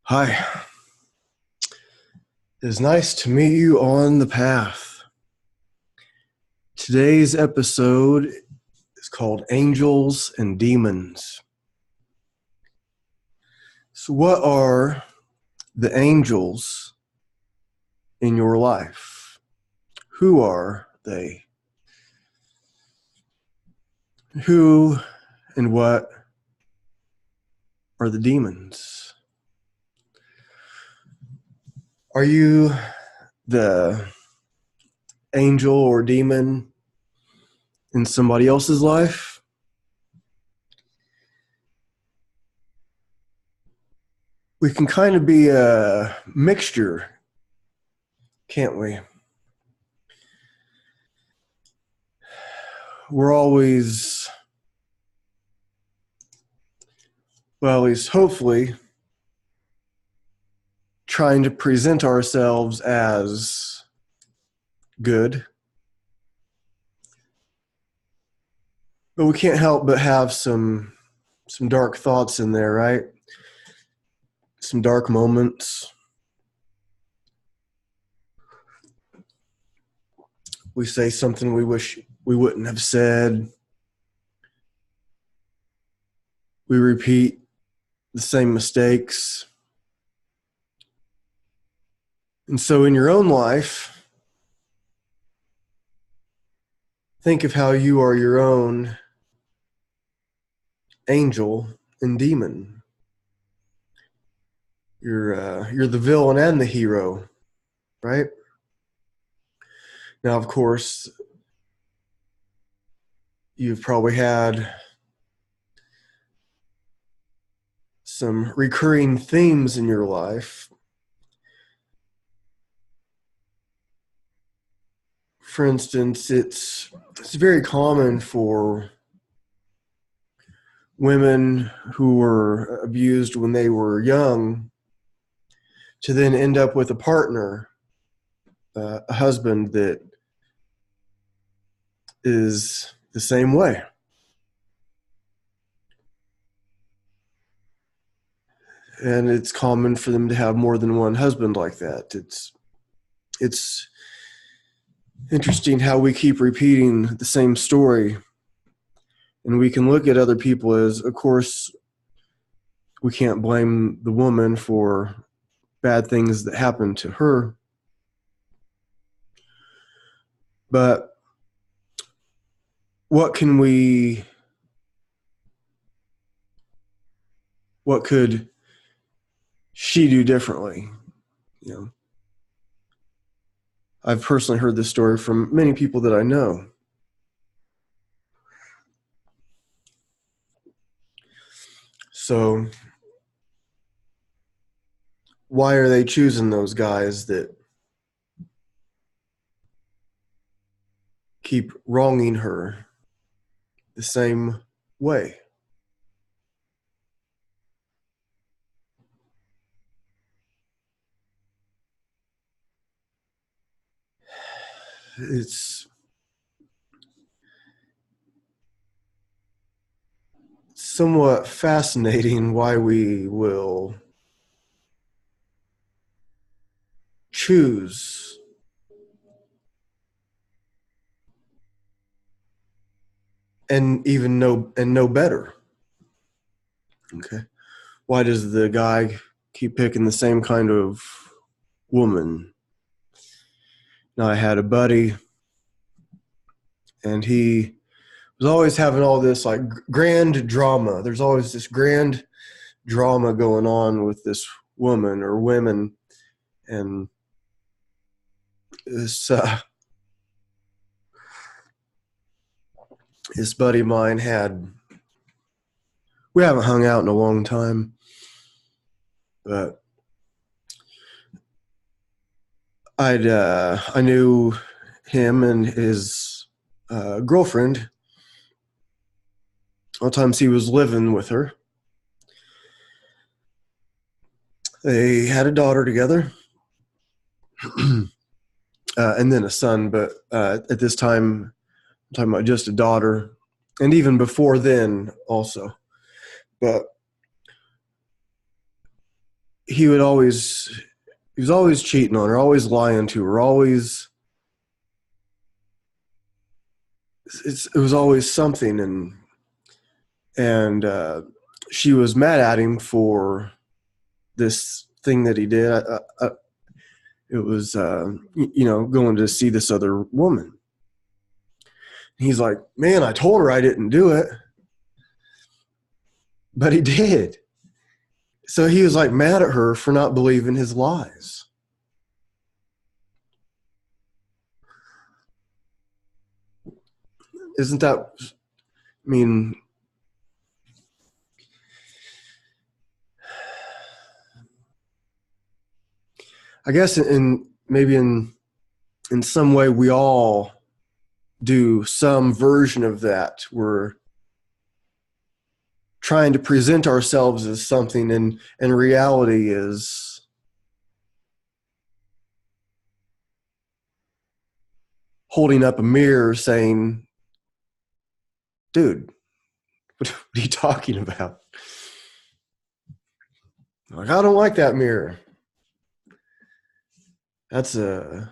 Hi, it is nice to meet you on the path. Today's episode is called Angels and Demons. So, what are the angels in your life? Who are they? Who and what are the demons? Are you the angel or demon in somebody else's life? We can kind of be a mixture, can't we? We're always, well, at least hopefully, trying to present ourselves as good. But we can't help but have some dark thoughts in there, right? Some dark moments. We say something we wish we wouldn't have said. We repeat the same mistakes. And so in your own life, think of how you are your own angel and demon. You're the villain and the hero, right? Now, of course, you've probably had some recurring themes in your life. For instance, it's very common for women who were abused when they were young to then end up with a partner, a husband that is the same way. And it's common for them to have more than one husband like that. It's interesting how we keep repeating the same story. And we can look at other people as, of course, we can't blame the woman for bad things that happen to her. But what could she do differently? You know, I've personally heard this story from many people that I know. So why are they choosing those guys that keep wronging her the same way? It's somewhat fascinating why we will choose and even know better. Okay. Why does the guy keep picking the same kind of woman? Now, I had a buddy, and he was always having all this like grand drama. There's always this grand drama going on with this woman or women, and this buddy of mine had. We haven't hung out in a long time, but I knew him and his girlfriend. All times he was living with her. They had a daughter together, and then a son. But at this time, I'm talking about just a daughter, and even before then, also. But he was always cheating on her, always lying to her, always, it was always something. And she was mad at him for this thing that he did. It was, going to see this other woman. He's like, man, I told her I didn't do it, but he did. So he was like mad at her for not believing his lies. Isn't that, I mean, I guess maybe in some way we all do some version of that. We're trying to present ourselves as something, and reality is holding up a mirror saying, dude, what are you talking about? Like, I don't like that mirror. That's a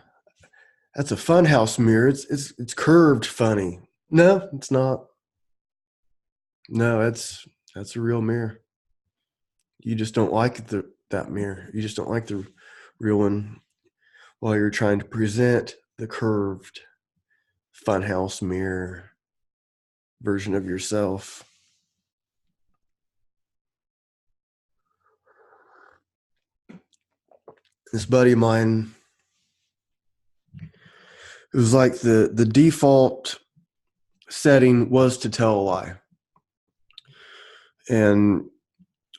funhouse mirror. It's curved funny. No, it's not. No, that's a real mirror. You just don't like that mirror. You just don't like the real one while you're trying to present the curved funhouse mirror version of yourself. This buddy of mine, it was like the default setting was to tell a lie. And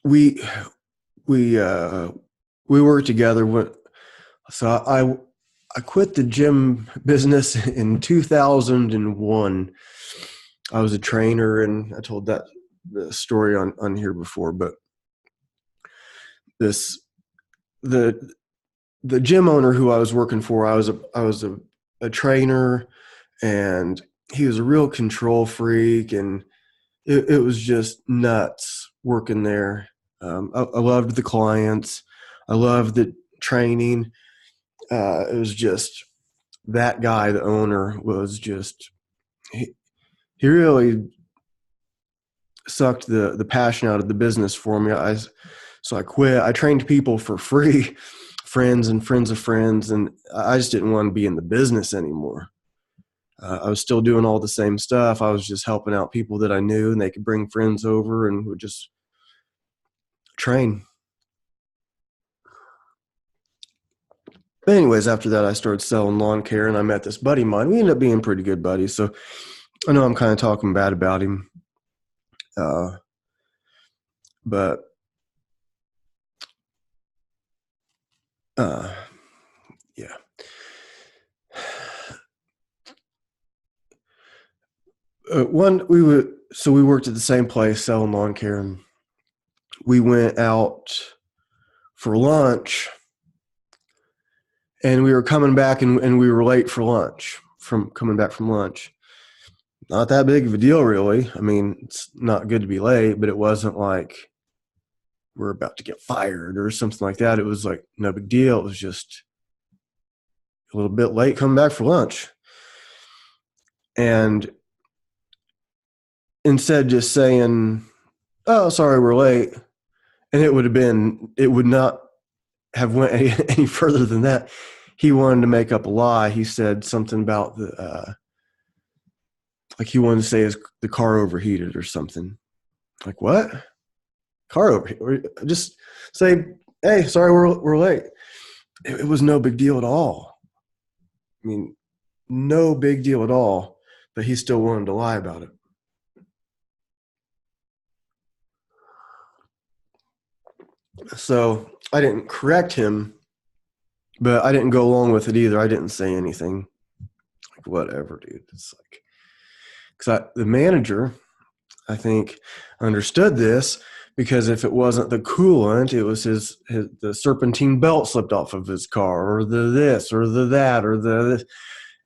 we worked together. So I quit the gym business in 2001. I was a trainer, and I told the story on here before, but the gym owner who I was working for, I was a trainer, and he was a real control freak, and it was just nuts working there. I loved the clients. I loved the training. It was just that guy, the owner, was just, he really sucked the passion out of the business for me. So I quit. I trained people for free, friends and friends of friends, and I just didn't want to be in the business anymore. I was still doing all the same stuff. I was just helping out people that I knew, and they could bring friends over and would just train. But anyways, after that, I started selling lawn care, and I met this buddy of mine. We ended up being pretty good buddies. So I know I'm kind of talking bad about him. But yeah. We worked at the same place selling lawn care, and we went out for lunch, and we were coming back, and we were late for lunch, from coming back from lunch. Not that big of a deal, really. I mean, it's not good to be late, but it wasn't like we're about to get fired or something like that. It was like no big deal. It was just a little bit late coming back for lunch. And instead just saying, oh, sorry, we're late, and it would not have went any further than that. He wanted to make up a lie. He said something about like he wanted to say the car overheated or something. Like, what? Car overheated? Just say, hey, sorry, we're late. It was no big deal at all. I mean, no big deal at all, but he still wanted to lie about it. So I didn't correct him, but I didn't go along with it either. I didn't say anything. Like, whatever, dude. It's like, because the manager, I think, understood this, because if it wasn't the coolant, it was the serpentine belt slipped off of his car, or the this, or the that, or the this.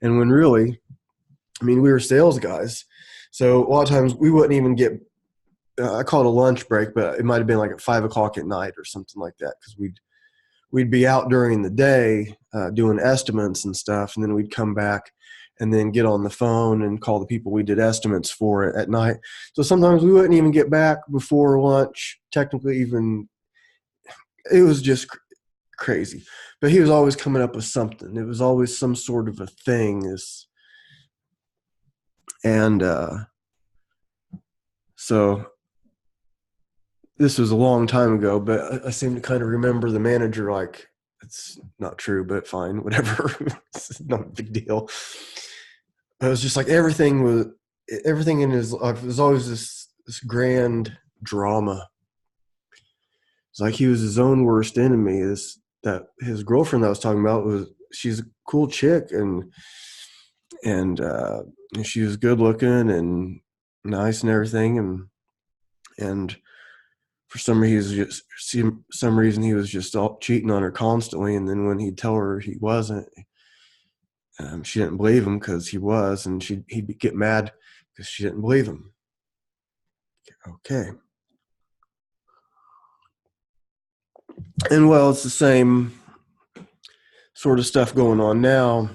And when really, I mean, we were sales guys, so a lot of times we wouldn't even get I call it a lunch break, but it might have been like at 5 o'clock at night or something like that, because we'd be out during the day doing estimates and stuff, and then we'd come back and then get on the phone and call the people we did estimates for at night. So sometimes we wouldn't even get back before lunch. Technically, even it was just crazy. But he was always coming up with something. It was always some sort of a thing. And so this was a long time ago, but I seem to kind of remember the manager like, it's not true, but fine, whatever. It's not a big deal. It was just like everything in his life. It was always this grand drama. It's like he was his own worst enemy. That his girlfriend that I was talking about she's a cool chick, and she was good looking and nice and everything, and for some reason he was just all cheating on her constantly. And then when he'd tell her he wasn't, she didn't believe him because he was, and he'd get mad because she didn't believe him. Okay. And well, it's the same sort of stuff going on now.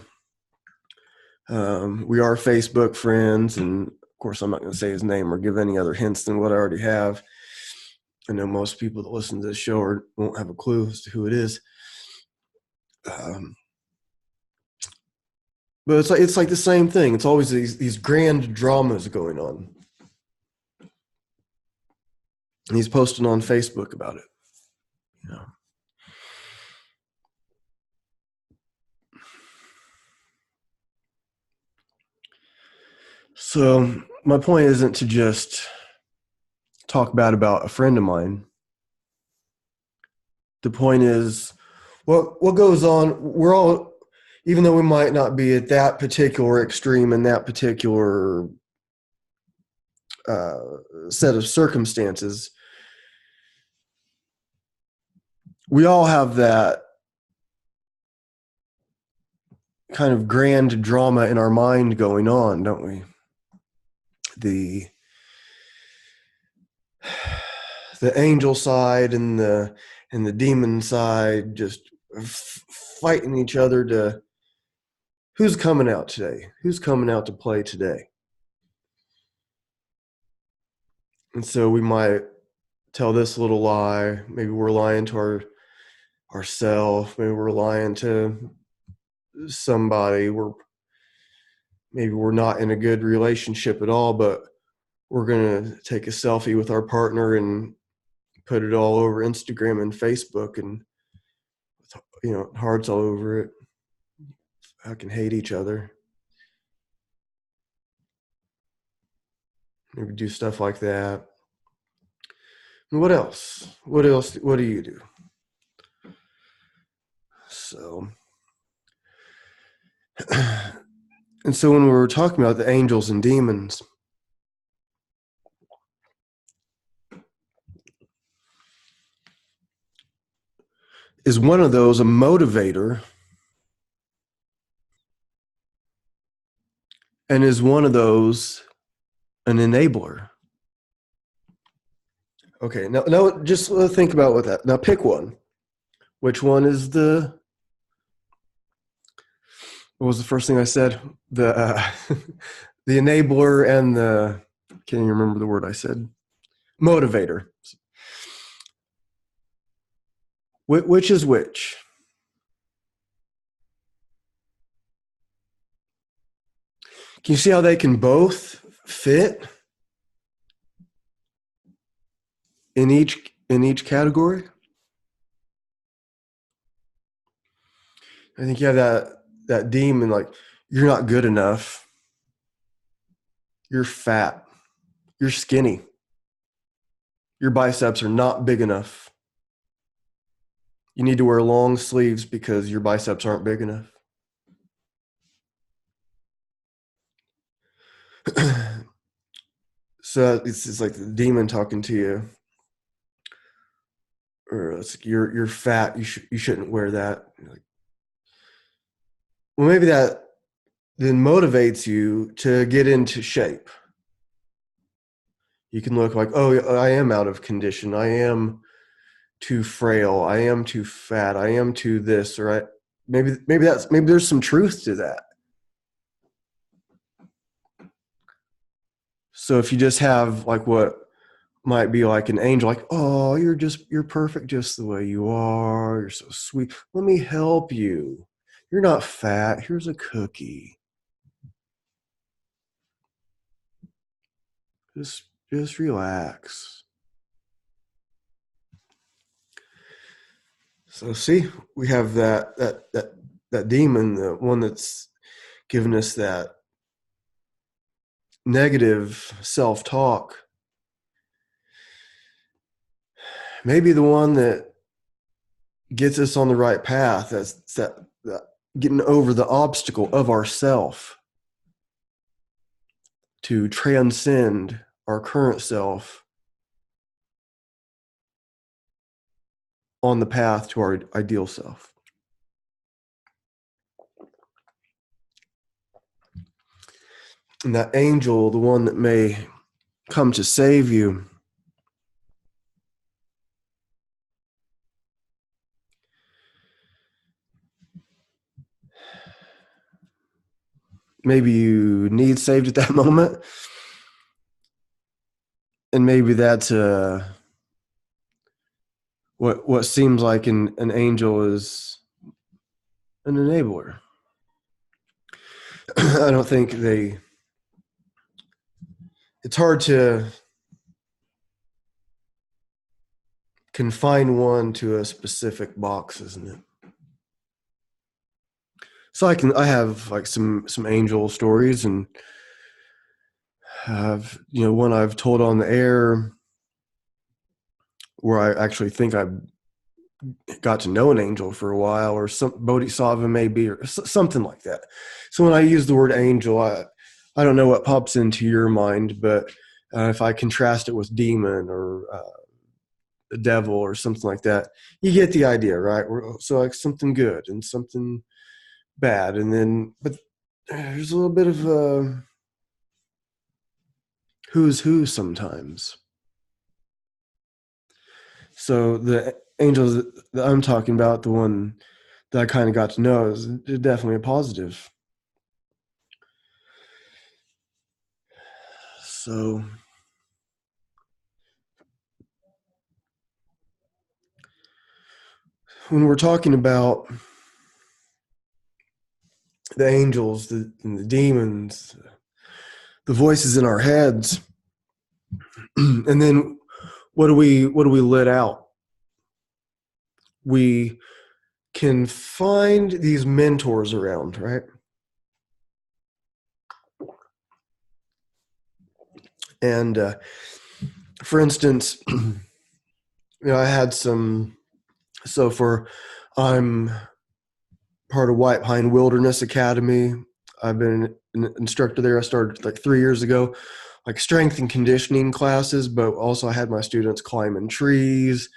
We are Facebook friends, and of course, I'm not going to say his name or give any other hints than what I already have. I know most people that listen to this show won't have a clue as to who it is. But it's like the same thing. It's always these grand dramas going on. And he's posting on Facebook about it. You know. So my point isn't to just talk bad about a friend of mine. The point is what goes on. We're all, even though we might not be at that particular extreme in that particular set of circumstances, we all have that kind of grand drama in our mind going on, don't we? The angel side and the demon side just fighting each other to who's coming out today, who's coming out to play today. And so we might tell this little lie. Maybe we're lying to ourselves. Maybe we're lying to somebody. Maybe we're not in a good relationship at all, but we're going to take a selfie with our partner and put it all over Instagram and Facebook, and hearts all over it. I can hate each other. Maybe do stuff like that. And what else? What do you do? So, and so when we were talking about the angels and demons, is one of those a motivator, and is one of those an enabler? Okay, now just think about what that. Now pick one. Which one is what was the first thing I said? The the enabler and the, can't even remember the word I said. Motivator. Which is which? Can you see how they can both fit in each category? I think you have that demon, like, you're not good enough. You're fat. You're skinny. Your biceps are not big enough. You need to wear long sleeves because your biceps aren't big enough. So it's like the demon talking to you, or it's like, you're fat. You shouldn't wear that. Like, well, maybe that then motivates you to get into shape. You can look like, oh, I am out of condition. I am too frail. I am too fat. I am too this, or maybe there's some truth to that. So if you just have like what might be like an angel, like, oh, you're perfect just the way you are. You're so sweet. Let me help you. You're not fat. Here's a cookie. Just relax. So see, we have that demon, the one that's given us that negative self-talk. Maybe the one that gets us on the right path. That's that getting over the obstacle of ourself to transcend our current self on the path to our ideal self. And that angel, the one that may come to save you, maybe you need saved at that moment. And maybe that's what seems like an angel is an enabler. I don't think it's hard to confine one to a specific box, isn't it? So I have like some angel stories, and have, one I've told on the air where I actually think I got to know an angel for a while, or some bodhisattva maybe, or something like that. So when I use the word angel, I don't know what pops into your mind, but if I contrast it with demon or the devil or something like that, you get the idea, right? So like something good and something bad, and then but there's a little bit of who's who sometimes. So the angels that I'm talking about, the one that I kind of got to know, is definitely a positive. So when we're talking about the angels and the demons, the voices in our heads, and then what do we let out? We can find these mentors around, right? And for instance, I had some. I'm part of White Pine Wilderness Academy. I've been an instructor there. I started like 3 years ago, like strength and conditioning classes, but also I had my students climbing trees.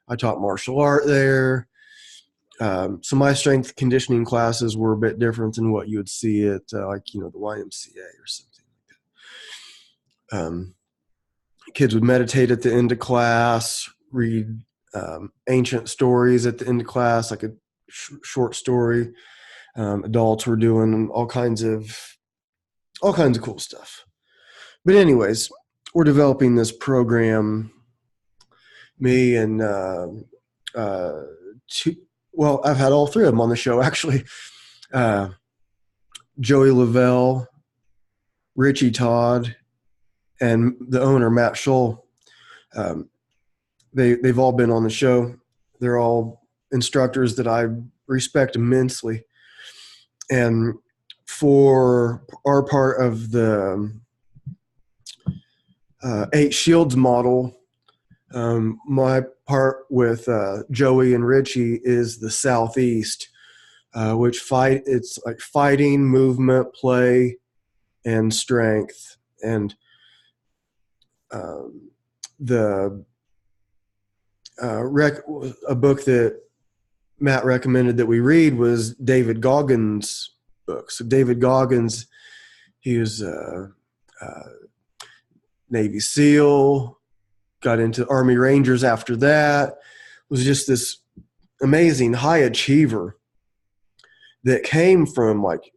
I taught martial art there. So my strength conditioning classes were a bit different than what you would see at the YMCA or something like that. Kids would meditate at the end of class, read ancient stories at the end of class, like a short story. Adults were doing all kinds of cool stuff. But anyways, we're developing this program. Me and I've had all three of them on the show actually. Joey Lavelle, Richie Todd, and the owner Matt Scholl. They've all been on the show. They're all instructors that I respect immensely. And for our part of the 8 Shields model, my part with Joey and Richie is the Southeast, it's like fighting, movement, play, and strength. And a book that Matt recommended that we read was David Goggins' book. So David Goggins, he was Navy SEAL, got into Army Rangers after that, was just this amazing high achiever that came from like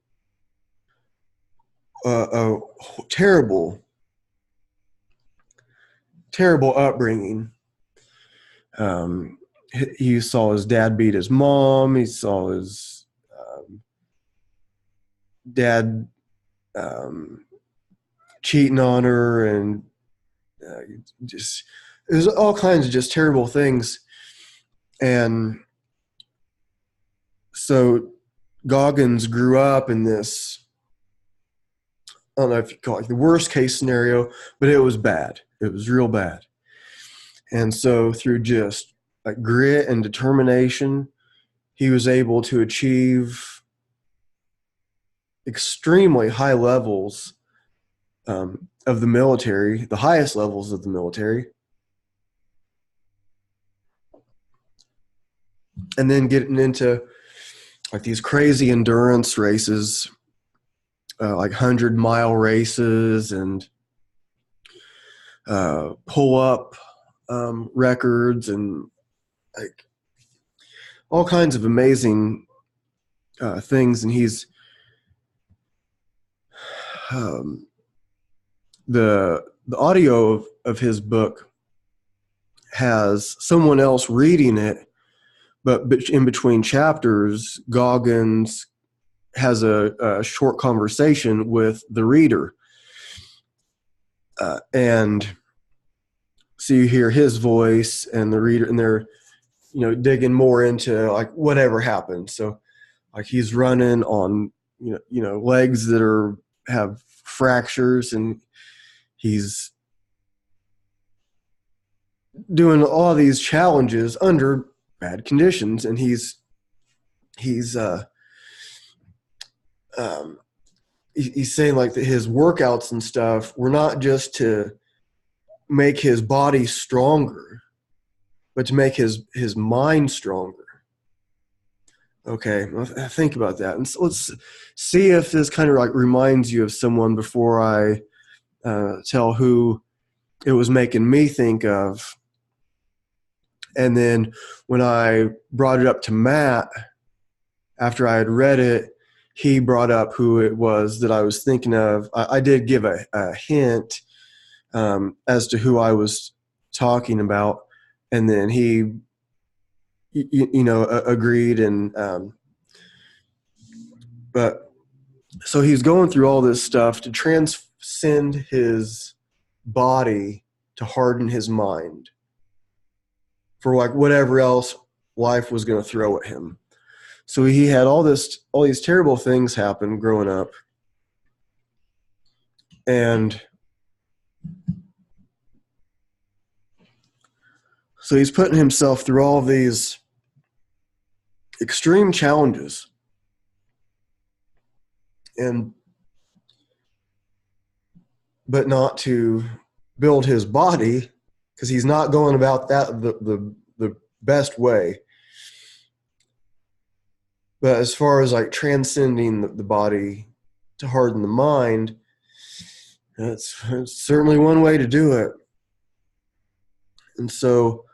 a terrible upbringing. He saw his dad beat his mom. He saw his dad cheating on her, and just it was all kinds of just terrible things. And so Goggins grew up in this, I don't know if you call it the worst case scenario, but it was bad. It was real bad. And so through just like grit and determination, he was able to achieve extremely high levels of the military, the highest levels of the military. And then getting into like these crazy endurance races, like 100-mile races and pull up records, and like all kinds of amazing things. And he's the audio of his book has someone else reading it, but in between chapters, Goggins has a short conversation with the reader. And so you hear his voice and the reader, and they're, digging more into like whatever happened. So like he's running on, legs that have fractures, and he's doing all these challenges under bad conditions. And he's saying like that his workouts and stuff were not just to make his body stronger, but to make his mind stronger. Okay, well, think about that. And so let's see if this kind of like reminds you of someone before I tell who it was making me think of. And then when I brought it up to Matt, after I had read it, he brought up who it was that I was thinking of. I did give a hint as to who I was talking about, and then he, agreed. And but so he's going through all this stuff to transcend his body to harden his mind for like whatever else life was going to throw at him. So he had all these terrible things happen growing up. And so he's putting himself through all these extreme challenges. But not to build his body, because he's not going about that the best way. But as far as like transcending the body to harden the mind, that's certainly one way to do it. And so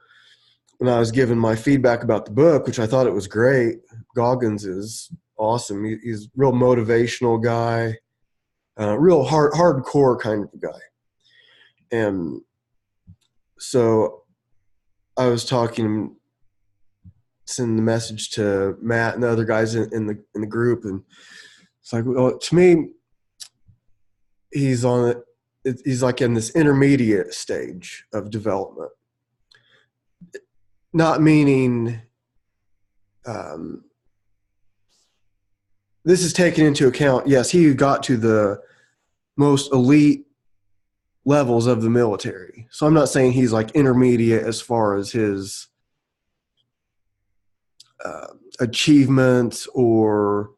when I was giving my feedback about the book, which I thought it was great, Goggins is awesome. He's a real motivational guy, real hardcore kind of guy. And so I was sending the message to Matt and the other guys in the group, and it's like, well, to me, he's like in this intermediate stage of development. Not meaning this is taken into account. Yes, he got to the most elite levels of the military. So I'm not saying he's like intermediate as far as his achievements or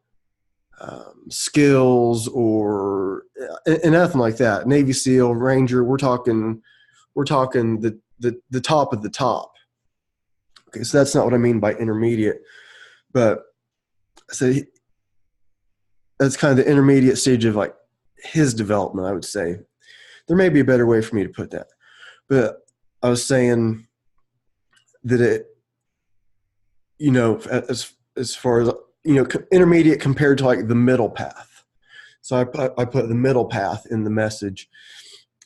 skills or nothing like that. Navy SEAL, Ranger, we're talking the top of the top. Okay, so that's not what I mean by intermediate, but so that's kind of the intermediate stage of like his development, I would say. there may be a better way for me to put that. But I was saying that it, as far as, intermediate compared to like the middle path. So I put the middle path in the message,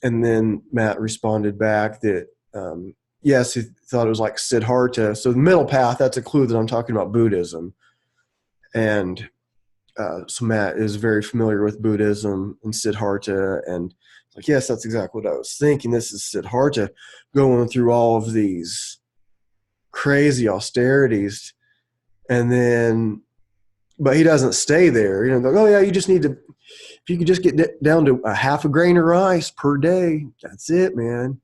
and then Matt responded back that, yes, he thought it was like Siddhartha. So the middle path, that's a clue that I'm talking about Buddhism. And so Matt is very familiar with Buddhism and Siddhartha, and like, yes, that's exactly what I was thinking. This is Siddhartha going through all of these crazy austerities, and then, but he doesn't stay there. Like, oh yeah, you just need to, if you could just get down to a half a grain of rice per day, that's it, man.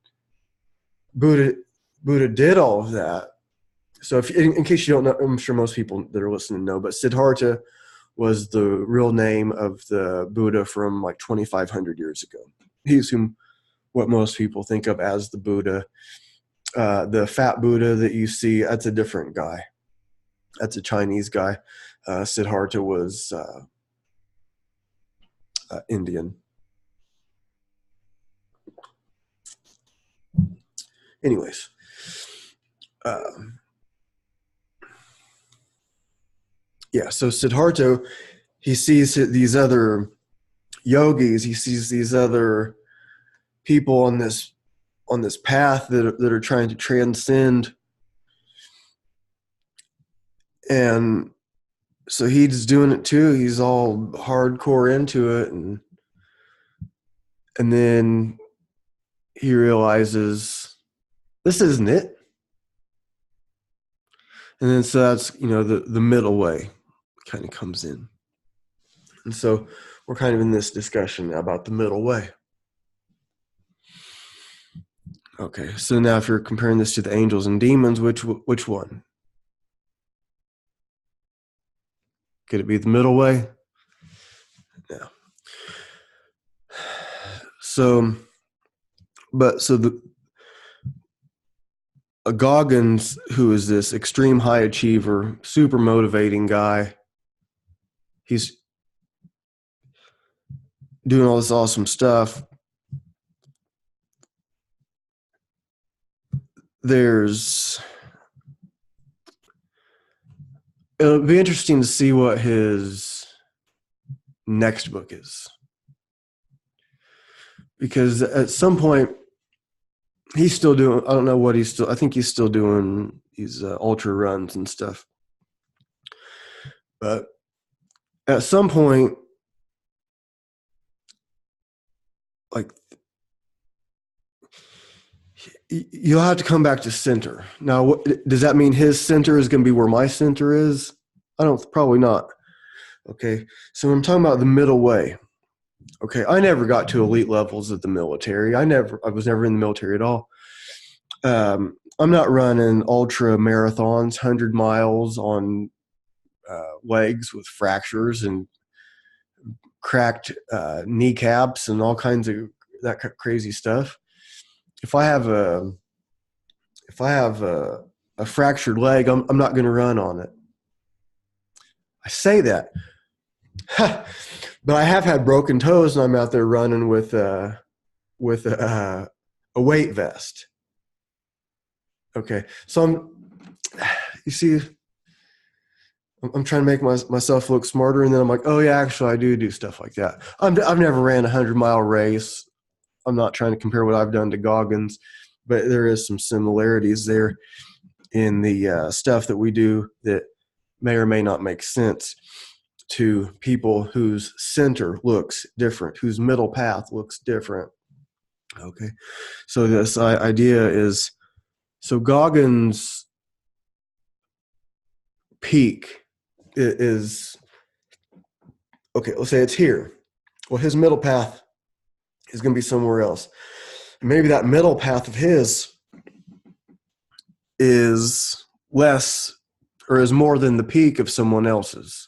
Buddha did all of that. So if in case you don't know, I'm sure most people that are listening know, but Siddhartha was the real name of the Buddha from like 2,500 years ago. He's what most people think of as the Buddha. The fat Buddha that you see, that's a different guy. That's a Chinese guy. Siddhartha was Indian. Anyways, so Siddhartha, he sees these other yogis, he sees these other people on this path that are trying to transcend, and so he's doing it too. He's all hardcore into it, and then he realizes this isn't it. And then so that's, the middle way kind of comes in. And so we're kind of in this discussion about the middle way. Okay, so now if you're comparing this to the angels and demons, which one? Could it be the middle way? No. So Goggins, who is this extreme high achiever, super motivating guy, he's doing all this awesome stuff. It'll be interesting to see what his next book is. Because at some point, he's still doing, I don't know what I think he's still doing these ultra runs and stuff. But at some point, like, you'll have to come back to center. Now, does that mean his center is going to be where my center is? Probably not. Okay. So I'm talking about the middle way. Okay. I never got to elite levels of the military. I was never in the military at all. I'm not running ultra marathons, 100 miles on legs with fractures and cracked kneecaps and all kinds of that crazy stuff. If I have a fractured leg, I'm not going to run on it. I say that, but I have had broken toes, and I'm out there running with a weight vest. Okay, so you see, I'm trying to make myself look smarter, and then I'm like, oh yeah, actually I do stuff like that. I've never ran a 100-mile race. I'm not trying to compare what I've done to Goggins, but there is some similarities there in the stuff that we do that may or may not make sense to people whose center looks different, whose middle path looks different. Okay, so this idea is, so Goggins' peak is, okay, let's say it's here. Well, his middle path is going to be somewhere else. Maybe that middle path of his is less or is more than the peak of someone else's.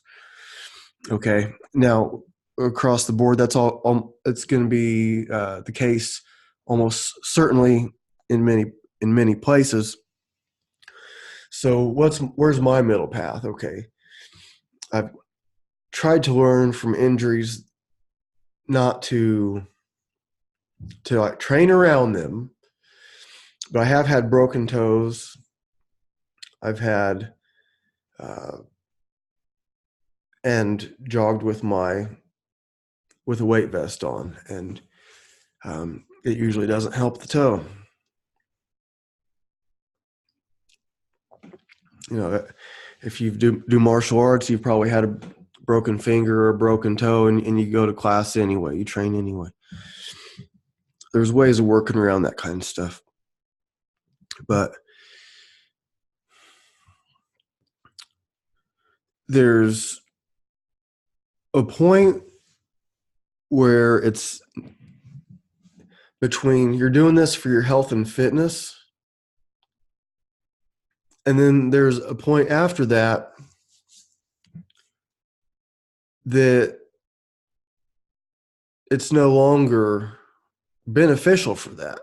Okay. Now, across the board, that's all. It's going to be the case almost certainly in many places. So where's my middle path? Okay. I've tried to learn from injuries not to to like train around them. But I have had broken toes. I've had and jogged with a weight vest on, and it usually doesn't help the toe. You know, if you do martial arts, you've probably had a broken finger or a broken toe, and you go to class anyway. You train anyway. There's ways of working around that kind of stuff. But there's a point where it's between you're doing this for your health and fitness, and then there's a point after that that it's no longer beneficial for that.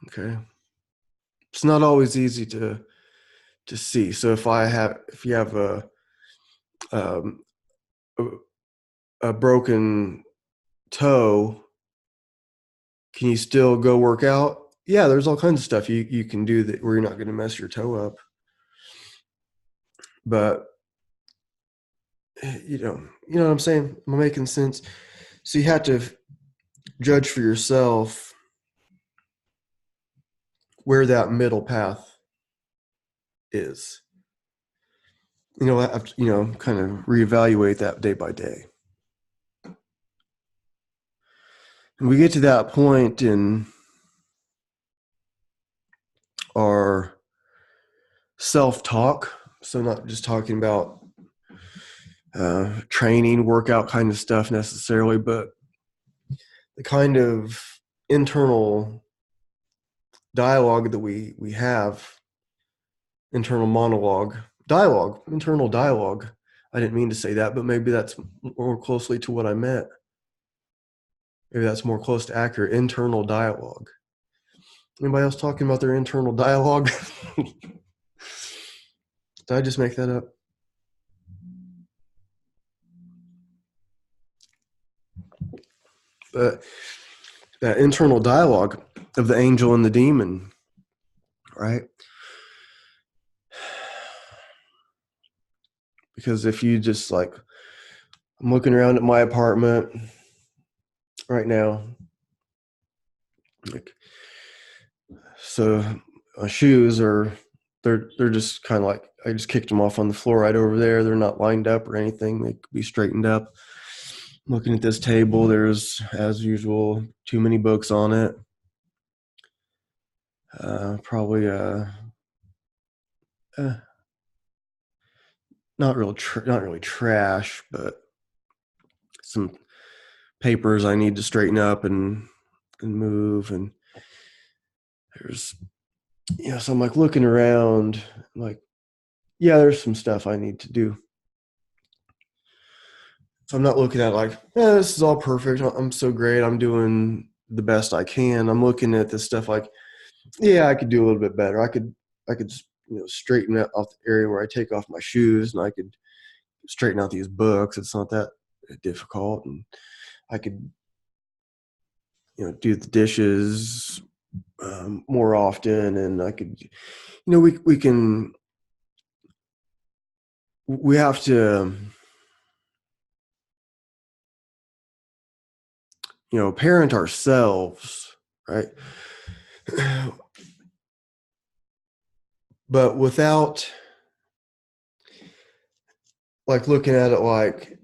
Okay. It's not always easy to see. So if you have a broken toe, can you still go work out? Yeah, there's all kinds of stuff you can do that where you're not going to mess your toe up. But you know what I'm saying? Am I making sense? So you have to judge for yourself where that middle path is. Kind of reevaluate that day by day. And we get to that point in our self-talk. So not just talking about training, workout kind of stuff necessarily, but the kind of internal dialogue that we have, internal dialogue. I didn't mean to say that, but maybe that's more closely to what I meant. Maybe that's more close to accurate, internal dialogue. Anybody else talking about their internal dialogue? Did I just make that up? But that internal dialogue of the angel and the demon, right? Because if you just like, I'm looking around at my apartment right now, like, so my shoes they're just kind of like, I just kicked them off on the floor right over there. They're not lined up or anything. They could be straightened up. Looking at this table, there's, as usual, too many books on it. Probably not really trash, but some papers I need to straighten up and move. And there's, so I'm like looking around, like, yeah, there's some stuff I need to do. So I'm not looking at like, this is all perfect. I'm so great. I'm doing the best I can. I'm looking at this stuff like, yeah, I could do a little bit better. I could straighten out off the area where I take off my shoes, and I could straighten out these books. It's not that difficult, and I could do the dishes more often, and I could we have to parent ourselves, right? But without like looking at it like,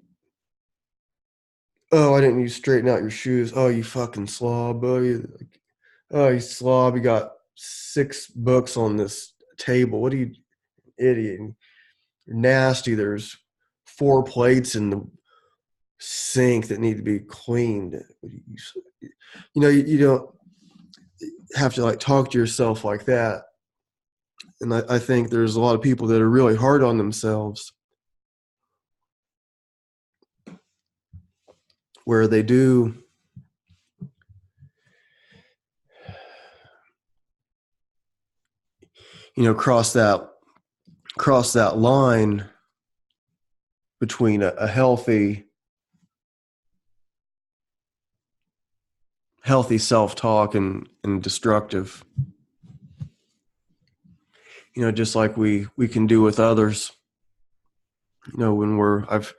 oh, I didn't, you straighten out your shoes. Oh, you fucking slob. Oh, you slob. You got 6 books on this table. What are you, idiot? You're nasty. There's 4 plates in the sink that need to be cleaned. You don't have to like talk to yourself like that. And I think there's a lot of people that are really hard on themselves, where they do cross that line between a healthy healthy self-talk and destructive. Just like we can do with others. When I've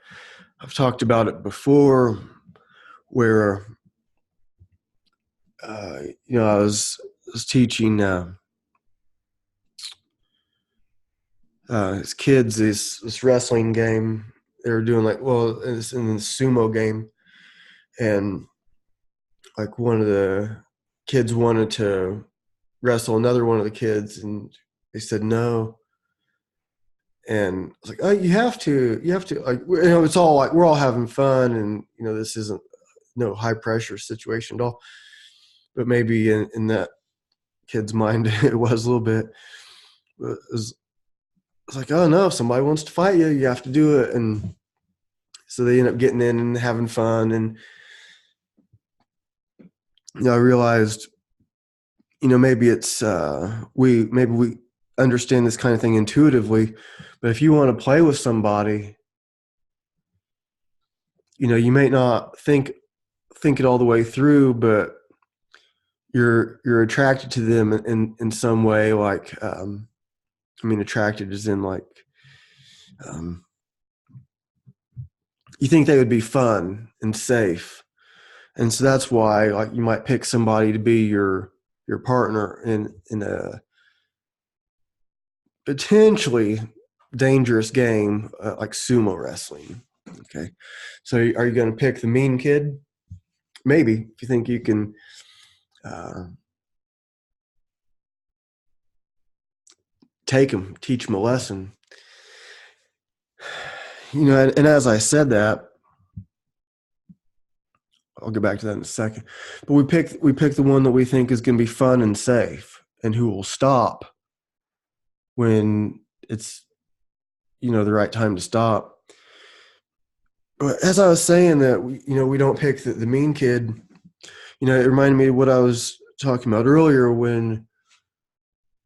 talked about it before, where I was teaching his kids this wrestling game. They were doing it's in the sumo game, and like one of the kids wanted to wrestle another one of the kids, and they said no. And I was like, oh, you have to, like, it's all like, we're all having fun, and this isn't no high pressure situation at all. But maybe in that kid's mind, it was a little bit. It's like, oh no, if somebody wants to fight you, you have to do it. And so they end up getting in and having fun. And I realized, maybe it's we understand this kind of thing intuitively, but if you want to play with somebody, you may not think it all the way through, but you're attracted to them in some way. Like, attracted as in like, you think they would be fun and safe. And so that's why, like, you might pick somebody to be your partner in a potentially dangerous game like sumo wrestling. Okay. So are you going to pick the mean kid? Maybe, if you think you can take him, teach him a lesson. And as I said that, I'll get back to that in a second. But we pick the one that we think is going to be fun and safe, and who will stop when it's the right time to stop. But as I was saying that we don't pick the mean kid. It reminded me of what I was talking about earlier, when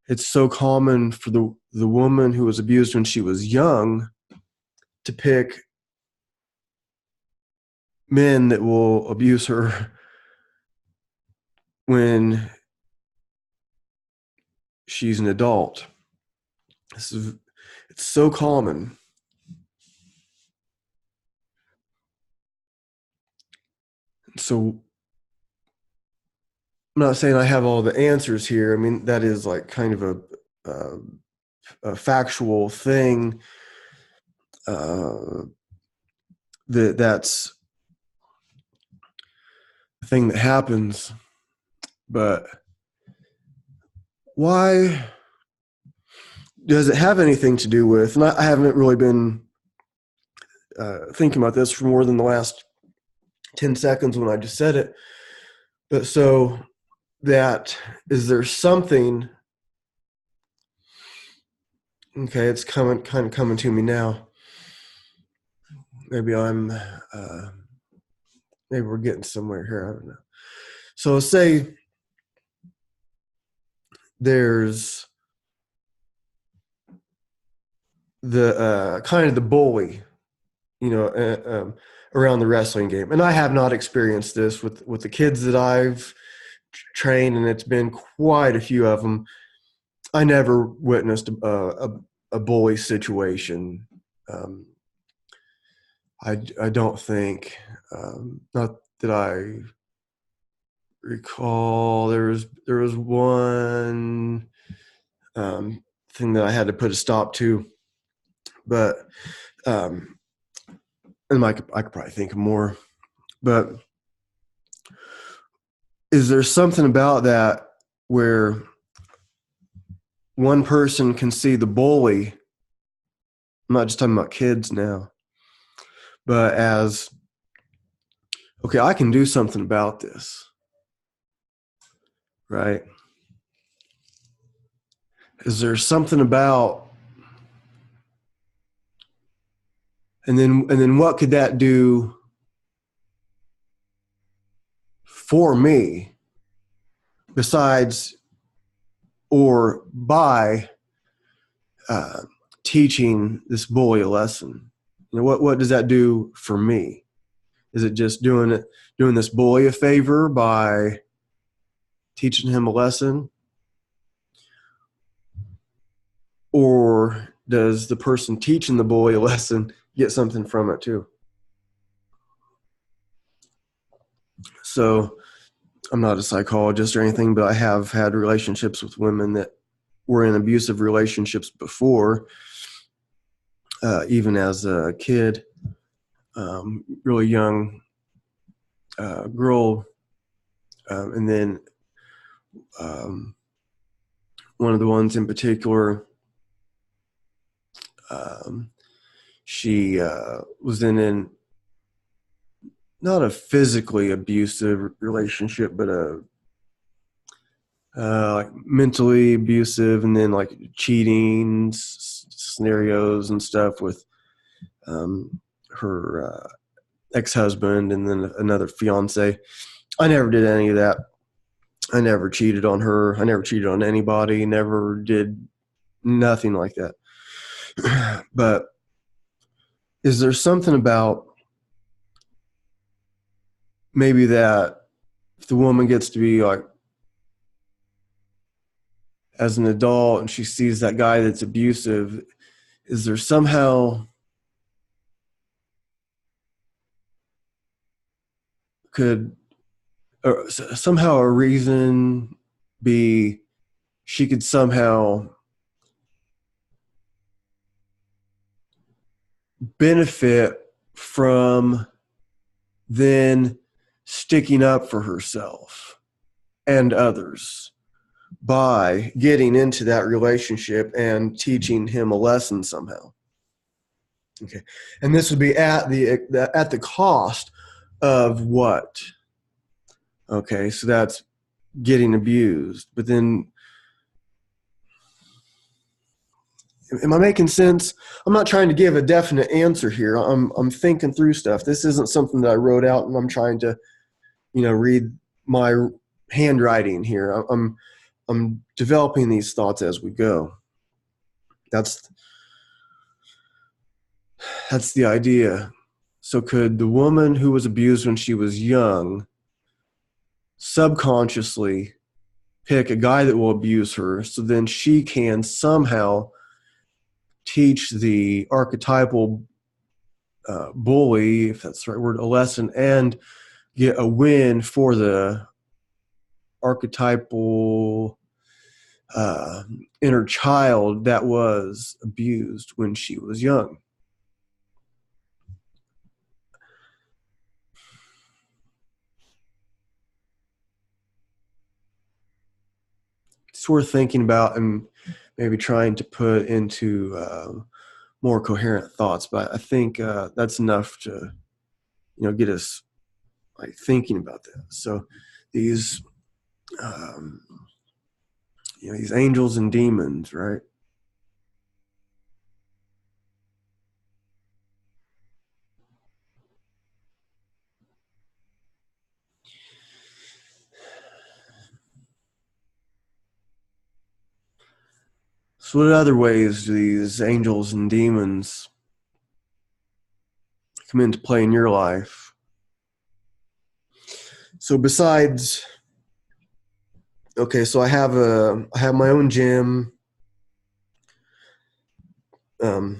it's so common for the woman who was abused when she was young to pick men that will abuse her when she's an adult. It's so common. So I'm not saying I have all the answers here. That is like kind of a factual thing. That's the thing that happens. But why does it have anything to do with, and I haven't really been thinking about this for more than the last 10 seconds when I just said it. But so that, is there something, okay, it's kind of coming to me now. Maybe maybe we're getting somewhere here. I don't know. So say there's the kind of the bully, around the wrestling game. And I have not experienced this with the kids that I've trained, and it's been quite a few of them. I never witnessed a bully situation. I don't think, not that I recall. There was one thing that I had to put a stop to, but and I could probably think of more. But is there something about that where one person can see the bully? I'm not just talking about kids now, but as, okay, I can do something about this, right? Is there something about, and then what could that do for me besides or by teaching this bully a lesson? What does that do for me? Is it just doing this bully a favor by teaching him a lesson, or does the person teaching the bully a lesson get something from it too? So I'm not a psychologist or anything, but I have had relationships with women that were in abusive relationships before, even as a kid, really young girl. And then one of the ones in particular, she was in not a physically abusive relationship, but a like mentally abusive, and then like cheating scenarios and stuff with her ex-husband and then another fiance. I never did any of that. I never cheated on her. I never cheated on anybody. Never did nothing like that. But is there something about maybe that if the woman gets to be like, as an adult, and she sees that guy that's abusive, is there somehow could or somehow a reason be she could somehow benefit from then sticking up for herself and others by getting into that relationship and teaching him a lesson somehow? Okay, and this would be at the cost of what? Okay, so that's getting abused. But then, am I making sense? I'm not trying to give a definite answer here. I'm thinking through stuff. This isn't something that I wrote out and I'm trying to, read my handwriting here. I'm developing these thoughts as we go. That's the idea. So could the woman who was abused when she was young subconsciously pick a guy that will abuse her, so then she can somehow teach the archetypal bully, if that's the right word, a lesson, and get a win for the archetypal inner child that was abused when she was young? It's worth thinking about and maybe trying to put into more coherent thoughts. But I think that's enough to, get us like thinking about that. So these, these angels and demons, right? So what other ways do these angels and demons come into play in your life? So besides, okay, so I have my own gym. I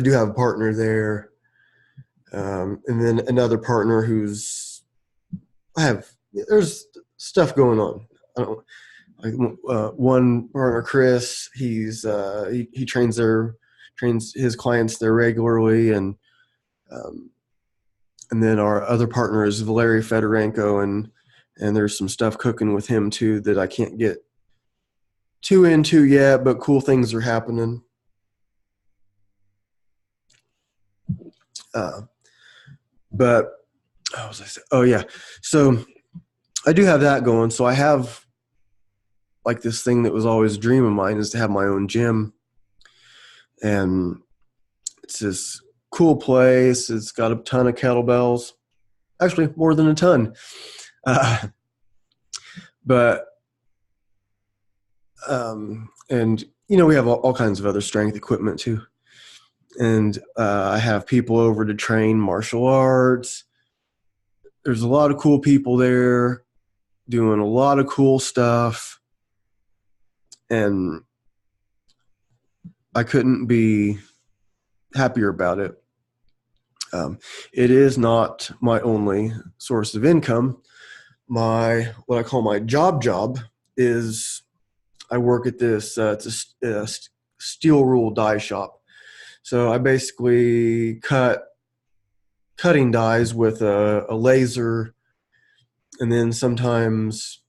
do have a partner there, and then another partner there's stuff going on. I don't like one partner, Chris. He trains his clients there regularly, and then our other partner is Valery Fedorenko, and there's some stuff cooking with him too that I can't get too into yet, but cool things are happening. But what was I saying? Oh yeah, so I do have that going. So I have like this thing that was always a dream of mine, is to have my own gym, and it's this cool place. It's got a ton of kettlebells, actually more than a ton. But and we have all kinds of other strength equipment too. And I have people over to train martial arts, there's a lot of cool people there doing a lot of cool stuff, and I couldn't be happier about it. It is not my only source of income. What I call my job is I work at this it's a steel rule die shop. So I basically cutting dies with a laser, and then sometimes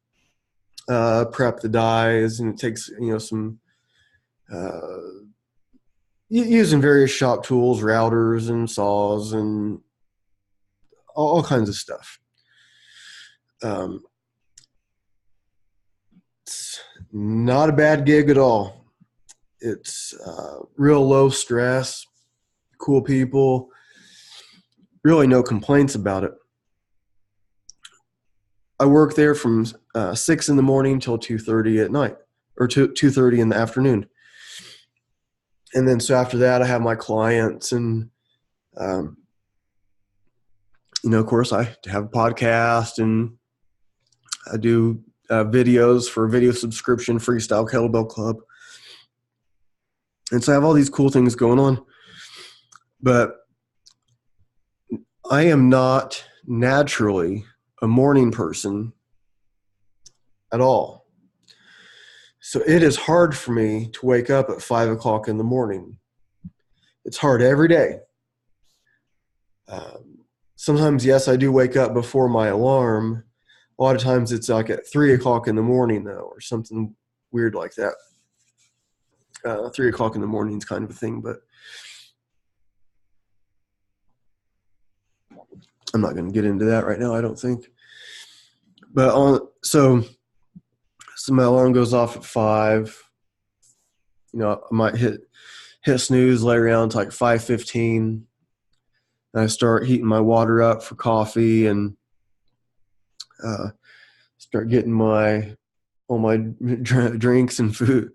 prep the dies, and it takes some using various shop tools, routers and saws and all kinds of stuff. It's not a bad gig at all. It's real low stress, cool people, really no complaints about it. I work there from 6 in the morning till 2:30 at night, or 2:30 in the afternoon. And then so after that, I have my clients, and of course, I have a podcast, and I do videos for video subscription, Freestyle Kettlebell Club. And so I have all these cool things going on. But I am not naturally a morning person at all. So it is hard for me to wake up at 5 o'clock in the morning. It's hard every day. Sometimes, yes, I do wake up before my alarm. A lot of times it's like at 3 o'clock in the morning, though, or something weird like that. 3 o'clock in the morning is kind of a thing, but I'm not going to get into that right now, I don't think. But so my alarm goes off at 5. I might hit snooze, lay around to like 5:15. And I start heating my water up for coffee, and start getting all my drinks and food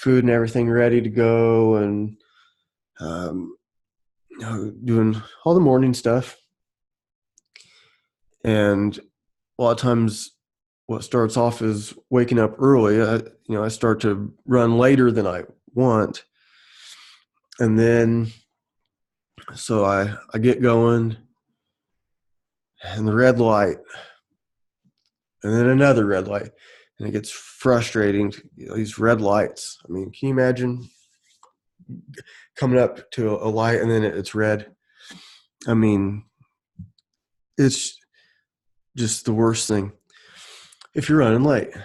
and everything ready to go, and doing all the morning stuff. And a lot of times what starts off is waking up early. I start to run later than I want. And then, so I get going, and the red light, and then another red light, and it gets frustrating. These red lights. I mean, can you imagine coming up to a light and then it's red? I mean, it's just the worst thing if you're running late.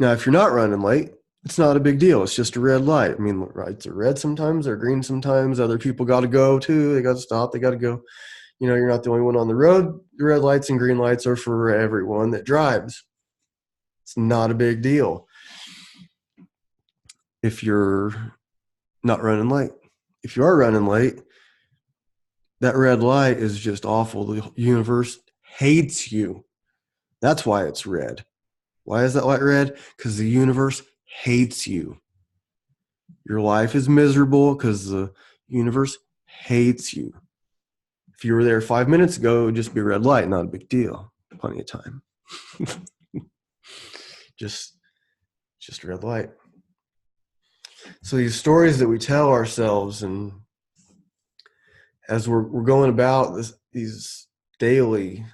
Now, if you're not running late, it's not a big deal. It's just a red light. I mean, lights are red sometimes, they're green sometimes. Other people got to go too. They got to stop. They got to go. You're not the only one on the road. The red lights and green lights are for everyone that drives. It's not a big deal if you're not running late. If you are running late, that red light is just awful. The universe hates you. That's why it's red. Why is that light red? Because the universe hates you. Your life is miserable because the universe hates you. If you were there 5 minutes ago, it would just be a red light, not a big deal. Plenty of time. just a red light. So these stories that we tell ourselves, and as we're going about these daily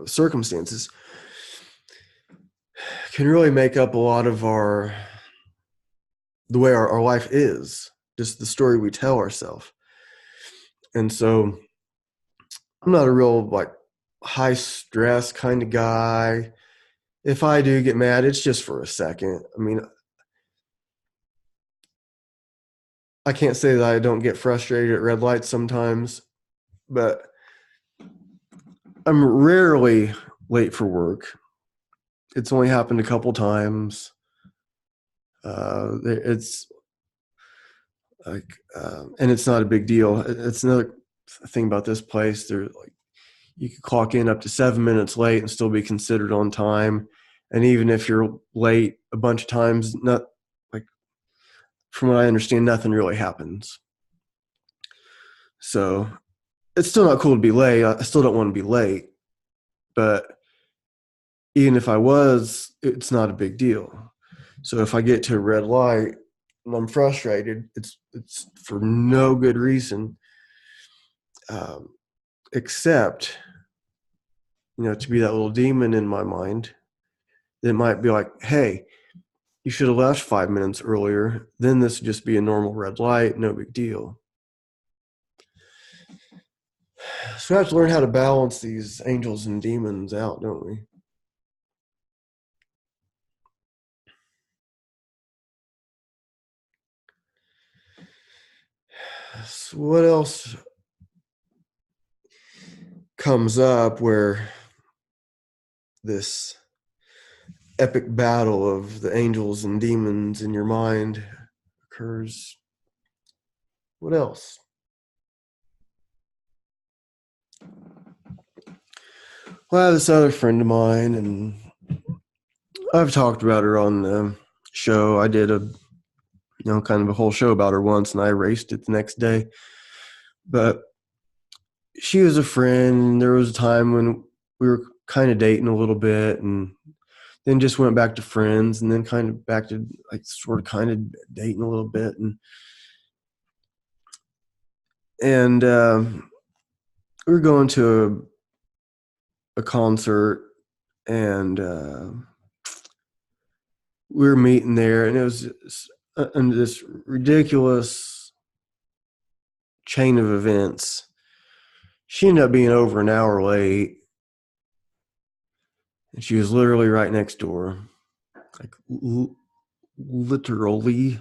circumstances, can really make up a lot of the way our life is, just the story we tell ourselves. And so I'm not a real high stress kind of guy. If I do get mad, it's just for a second. I mean, I can't say that I don't get frustrated at red lights sometimes, but I'm rarely late for work. It's only happened a couple times. It's like, and it's not a big deal. It's another thing about this place. You could clock in up to 7 minutes late and still be considered on time. And even if you're late a bunch of times, from what I understand, nothing really happens. So it's still not cool to be late. I still don't want to be late, but even if I was, it's not a big deal. So if I get to a red light and I'm frustrated, it's for no good reason, um, except to be that little demon in my mind that might be like, hey, you should have left 5 minutes earlier. Then this would just be a normal red light, no big deal. So we have to learn how to balance these angels and demons out, don't we? So what else comes up where this epic battle of the angels and demons in your mind occurs? What else? Well, I have this other friend of mine, and I've talked about her on the show. I did a kind of a whole show about her once, and I erased it the next day. But she was a friend. There was a time when we were kind of dating a little bit, and then just went back to friends, and then kind of back to like sort of kind of dating a little bit, and we were going to a concert, and we were meeting there, and it was this ridiculous chain of events. She ended up being over an hour late, and she was literally right next door, like literally.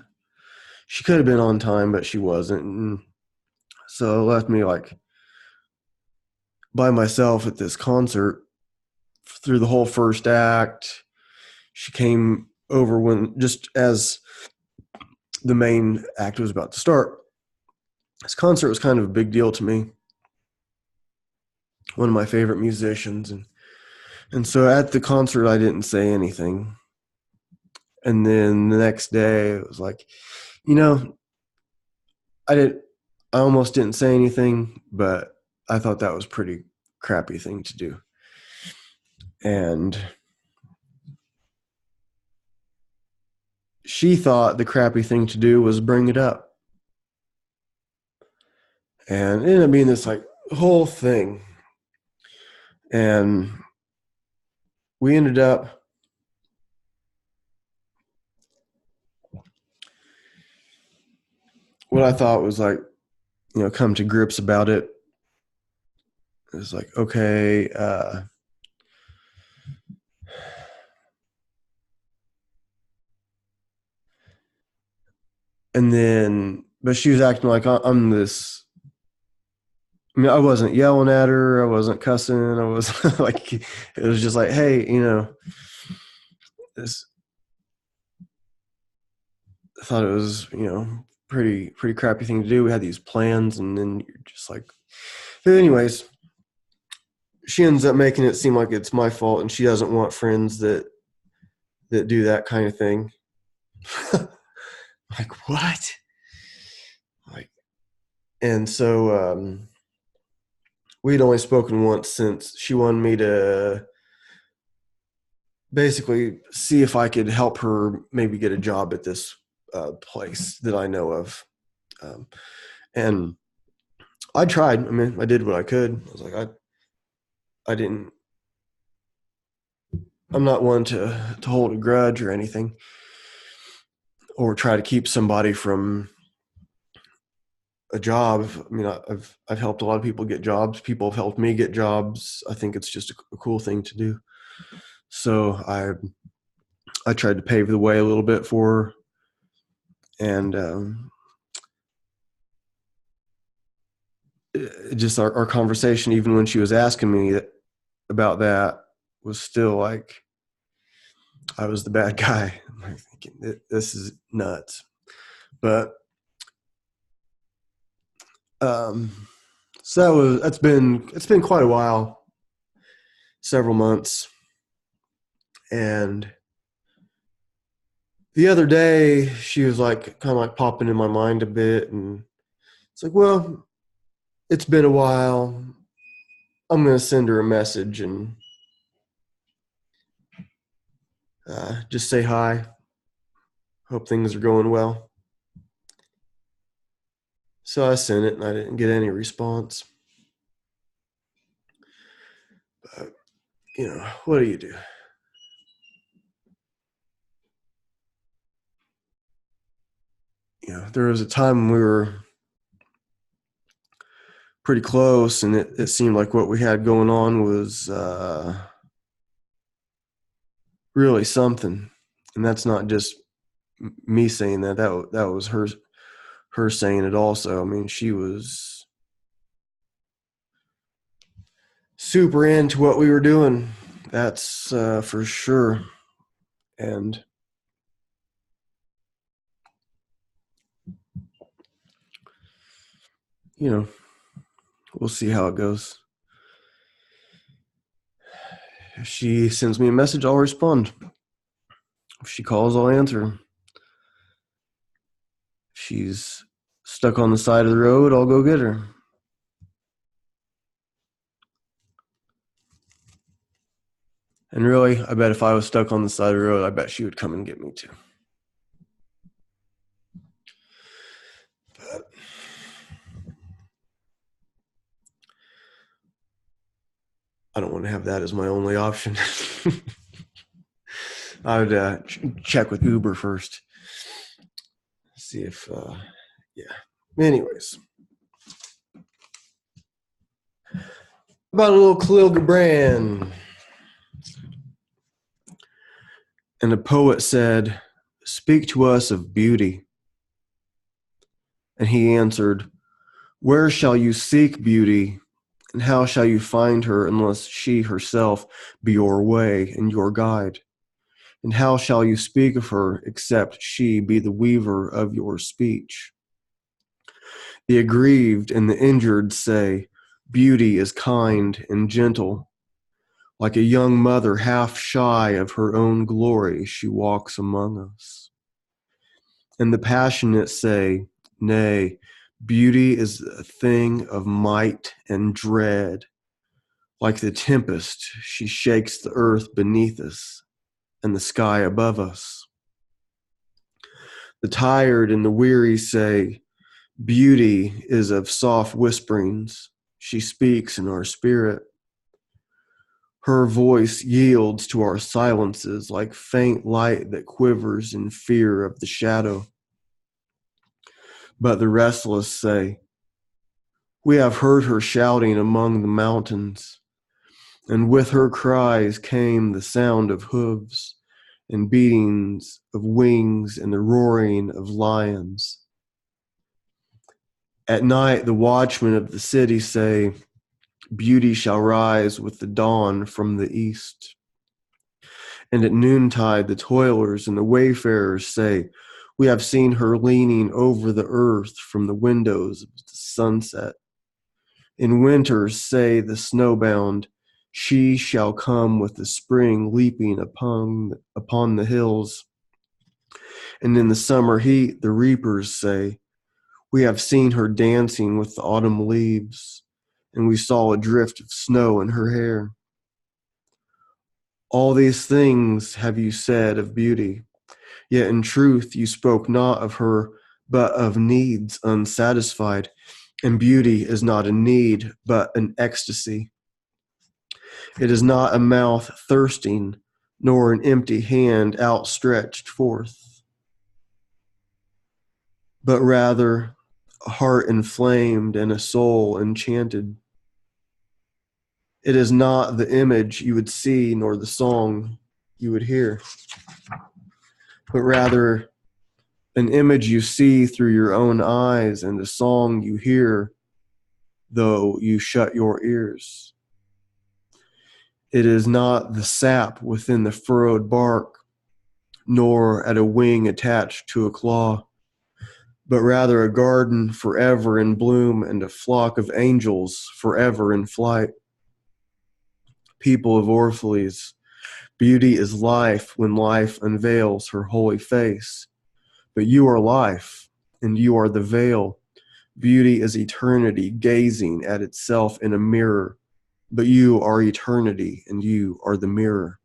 She could have been on time, but she wasn't, and so it left me like by myself at this concert through the whole first act. She came over when just as the main act was about to start. This concert was kind of a big deal to me. One of my favorite musicians, and so at the concert I didn't say anything. And then the next day it was like, I almost didn't say anything, but I thought that was a pretty crappy thing to do. And she thought the crappy thing to do was bring it up. And it ended up being this like whole thing. And we ended up what I thought was like, come to grips about it. It was like, okay, and then, but she was acting like I'm this. I mean, I wasn't yelling at her. I wasn't cussing. I was like, it was just like, hey, this. I thought it was, pretty crappy thing to do. We had these plans, and then you're just like, but anyways, she ends up making it seem like it's my fault, and she doesn't want friends that do that kind of thing. Like what? Like, and so we'd only spoken once since she wanted me to basically see if I could help her maybe get a job at this place that I know of. And I tried. I mean, I did what I could. I was like, I didn't. I'm not one to hold a grudge or anything, or try to keep somebody from a job. I mean, I've helped a lot of people get jobs. People have helped me get jobs. I think it's just a cool thing to do. So I tried to pave the way a little bit for her, and just our conversation, even when she was asking me about that, was still like I was the bad guy. I'm like thinking, this is nuts. But so it's been quite a while, several months, and the other day she was like kind of like popping in my mind a bit, and it's like, well, it's been a while. I'm going to send her a message and just say hi. Hope things are going well. So I sent it and I didn't get any response. But, what do you do? There was a time when we were pretty close, and it seemed like what we had going on was really something. And that's not just me saying that. That was her saying it also. I mean, she was super into what we were doing. That's for sure. And we'll see how it goes. If she sends me a message, I'll respond. If she calls, I'll answer. If she's stuck on the side of the road, I'll go get her. And really, I bet if I was stuck on the side of the road, I bet she would come and get me too. But I don't want to have that as my only option. I would check with Uber first. See if, Anyways. About a little Khalil Gibran. And the poet said, "Speak to us of beauty." And he answered, "Where shall you seek beauty? And how shall you find her unless she herself be your way and your guide? And how shall you speak of her except she be the weaver of your speech?" The aggrieved and the injured say, "Beauty is kind and gentle. Like a young mother half shy of her own glory, she walks among us." And the passionate say, "Nay, beauty is a thing of might and dread. Like the tempest, she shakes the earth beneath us and the sky above us." The tired and the weary say, "Beauty is of soft whisperings. She speaks in our spirit. Her voice yields to our silences like faint light that quivers in fear of the shadow." But the restless say, "We have heard her shouting among the mountains, and with her cries came the sound of hooves and beatings of wings and the roaring of lions." At night, the watchmen of the city say, "Beauty shall rise with the dawn from the east." And at noontide, the toilers and the wayfarers say, "We have seen her leaning over the earth from the windows of the sunset." In winter, say the snowbound, "She shall come with the spring leaping upon the hills." And in the summer heat, the reapers say, "We have seen her dancing with the autumn leaves, and we saw a drift of snow in her hair." All these things have you said of beauty, yet in truth you spoke not of her, but of needs unsatisfied. And beauty is not a need, but an ecstasy. It is not a mouth thirsting, nor an empty hand outstretched forth, but rather a heart inflamed and a soul enchanted. It is not the image you would see, nor the song you would hear, but rather an image you see through your own eyes and a song you hear, though you shut your ears. It is not the sap within the furrowed bark, nor at a wing attached to a claw, but rather a garden forever in bloom and a flock of angels forever in flight. People of Orphalese, beauty is life when life unveils her holy face. But you are life, and you are the veil Beauty is eternity gazing at itself in a mirror, but you are eternity and you are the mirror.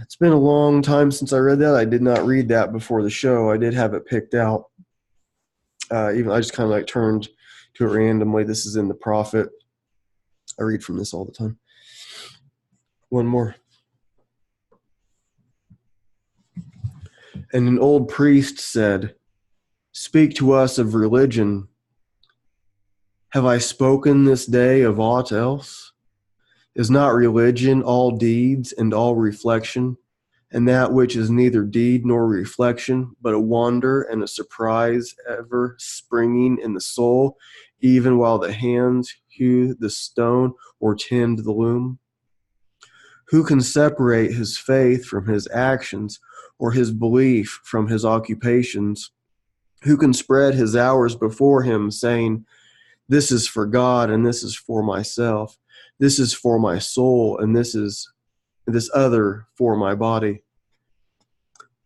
It's been a long time since I read that. I did not read that before the show. I did have it picked out. Even I just kind of like turned to it randomly. This is in the Prophet. I read from this all the time. One more. And an old priest said, "Speak to us of religion. Have I spoken this day of aught else? Is not religion all deeds and all reflection, and that which is neither deed nor reflection, but a wonder and a surprise ever springing in the soul, even while the hands hew the stone or tend the loom? Who can separate his faith from his actions, or his belief from his occupations? Who can spread his hours before him, saying, 'This is for God, and this is for myself. This is for my soul, and this other for my body'?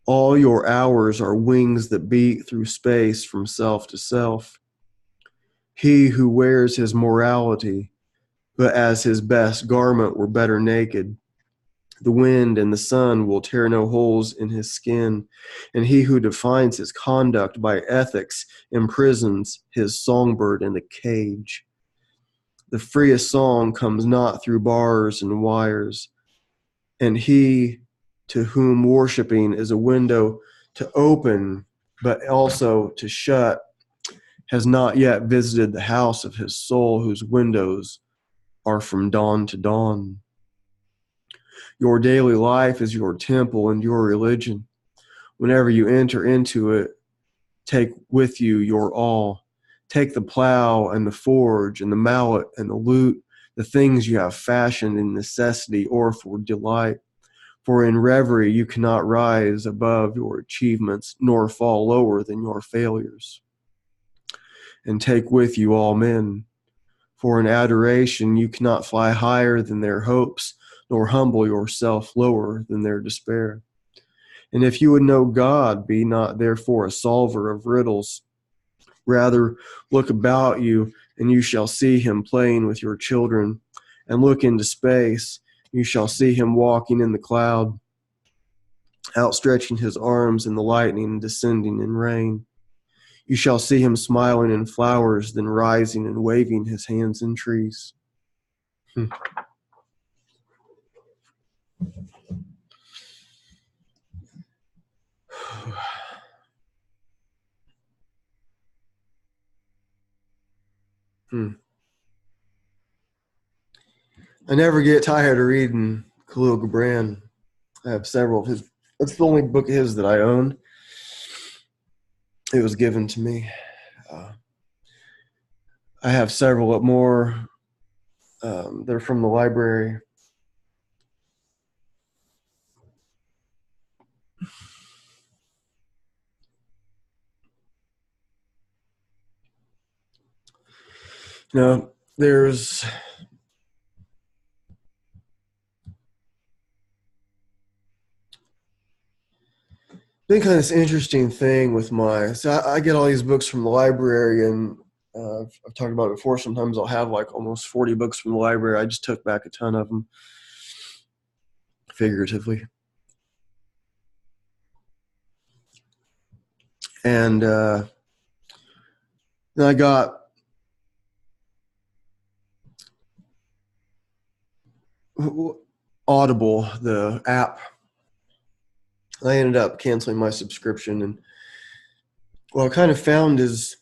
All your hours are wings that beat through space from self to self. He who wears his morality, but as his best garment were better naked, the wind and the sun will tear no holes in his skin, and he who defines his conduct by ethics imprisons his songbird in a cage. The freest song comes not through bars and wires, and he to whom worshiping is a window to open but also to shut has not yet visited the house of his soul, whose windows are from dawn to dawn. Your daily life is your temple and your religion. Whenever you enter into it, take with you your all. Take the plow and the forge and the mallet and the lute, the things you have fashioned in necessity or for delight. For in reverie you cannot rise above your achievements, nor fall lower than your failures. And take with you all men. For in adoration you cannot fly higher than their hopes, nor humble yourself lower than their despair. And if you would know God, be not therefore a solver of riddles. Rather, look about you, and you shall see him playing with your children. And look into space, you shall see him walking in the cloud, outstretching his arms in the lightning and descending in rain. You shall see him smiling in flowers, then rising and waving his hands in trees." I never get tired of reading Khalil Gibran. I have several of his. That's the only book of his that I own. It was given to me. I have several more. They're from the library. There's been kind of this interesting thing with I get all these books from the library, and I've talked about it before. Sometimes I'll have like almost 40 books from the library. I just took back a ton of them, figuratively. And then I got Audible, the app. I ended up canceling my subscription, and what I kind of found is,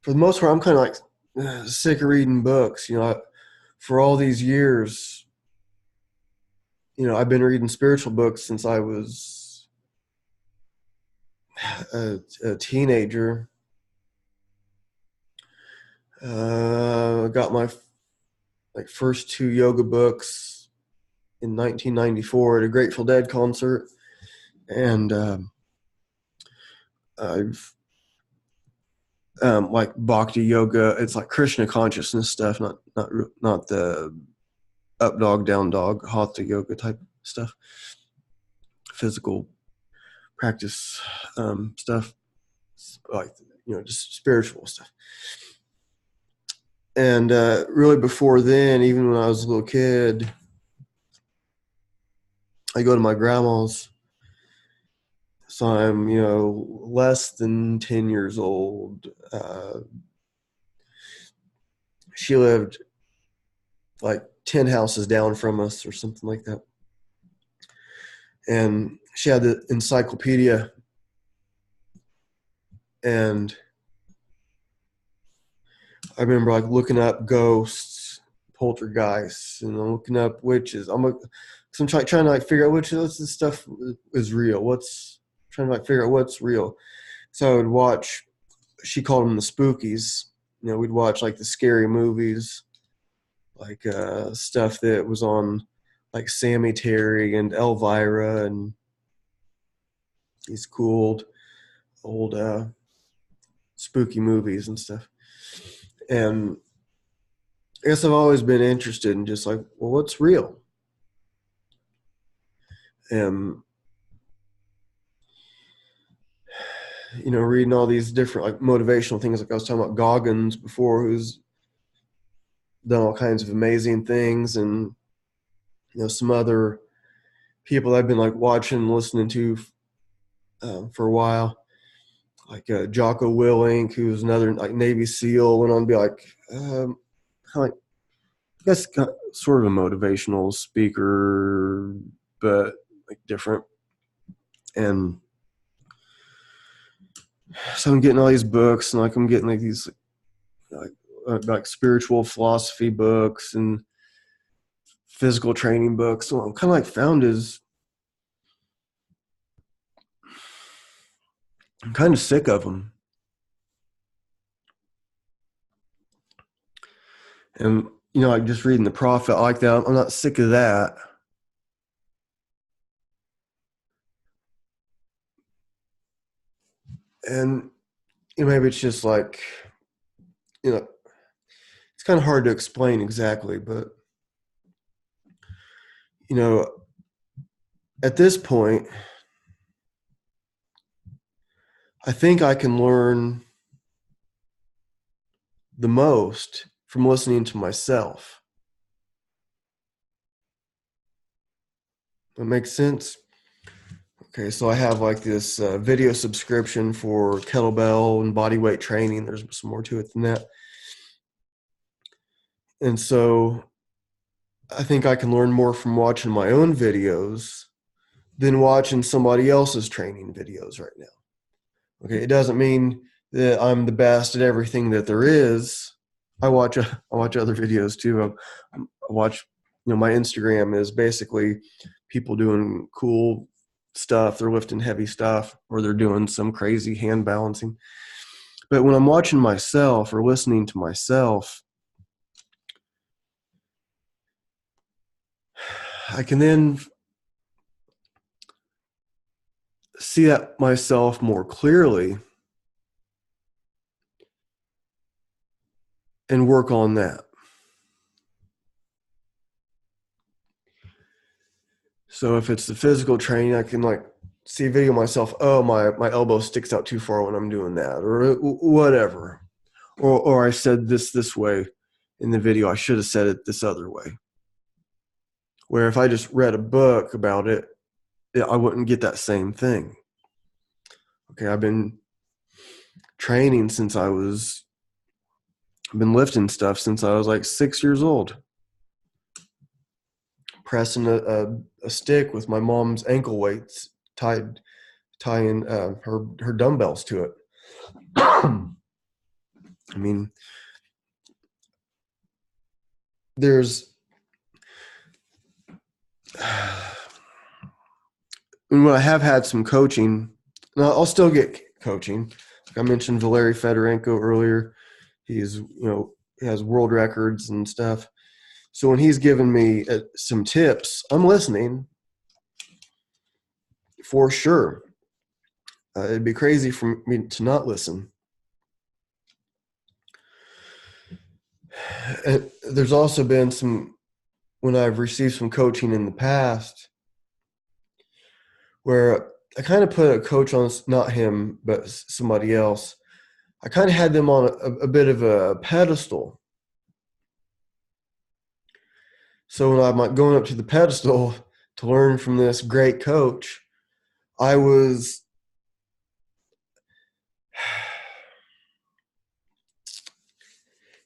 for the most part, I'm kind of like sick of reading books. For all these years, I've been reading spiritual books since I was a teenager. I got my first two yoga books in 1994 at a Grateful Dead concert, and I've like bhakti yoga. It's like Krishna consciousness stuff, not the up dog down dog hatha yoga type stuff, physical practice stuff, like, just spiritual stuff. And really before then, even when I was a little kid, I go to my grandma's. So I'm, less than 10 years old. She lived like 10 houses down from us or something like that. And she had the encyclopedia. And I remember like looking up ghosts, poltergeists, and I'm looking up witches. I'm trying to like figure out what's this stuff is real. Trying to like figure out what's real. So I would watch. She called them the spookies. We'd watch like the scary movies, like stuff that was on, like Sammy Terry and Elvira and these cool old spooky movies and stuff. And I guess I've always been interested in just like, well, what's real? And reading all these different like motivational things, like I was talking about Goggins before, who's done all kinds of amazing things, and some other people I've been like watching and listening to for a while, like Jocko Willink, who's another like Navy SEAL, went on to be like kind of like, I guess, sort of a motivational speaker, but like different. And so I'm getting all these books, and like I'm getting like these like spiritual philosophy books and physical training books. So I'm kind of like found is I'm kind of sick of them. And, like just reading the Prophet, I like that. I'm not sick of that. And, maybe it's just like, it's kind of hard to explain exactly, but, at this point, I think I can learn the most from listening to myself. That makes sense? Okay, so I have like this video subscription for kettlebell and body weight training. There's some more to it than that. And so I think I can learn more from watching my own videos than watching somebody else's training videos right now. Okay, it doesn't mean that I'm the best at everything that there is. I watch other videos too. I watch, my Instagram is basically people doing cool stuff. They're lifting heavy stuff, or they're doing some crazy hand balancing. But when I'm watching myself or listening to myself, I can then see that myself more clearly and work on that. So if it's the physical training, I can like see a video of myself, oh, my elbow sticks out too far when I'm doing that, or whatever. Or I said this way in the video, I should have said it this other way. Where if I just read a book about it, I wouldn't get that same thing. Okay, I've been training I've been lifting stuff since I was like 6 years old. Pressing a stick with my mom's ankle weights, tying her dumbbells to it. I mean, there's when I have had some coaching, and I'll still get coaching. Like I mentioned Valery Fedorenko earlier. He's, he has world records and stuff. So when he's given me some tips, I'm listening for sure. It'd be crazy for me to not listen. There's also been when I've received some coaching in the past, where I kind of put a coach on, not him, but somebody else. I kind of had them on a bit of a pedestal. So when I'm like going up to the pedestal to learn from this great coach, I was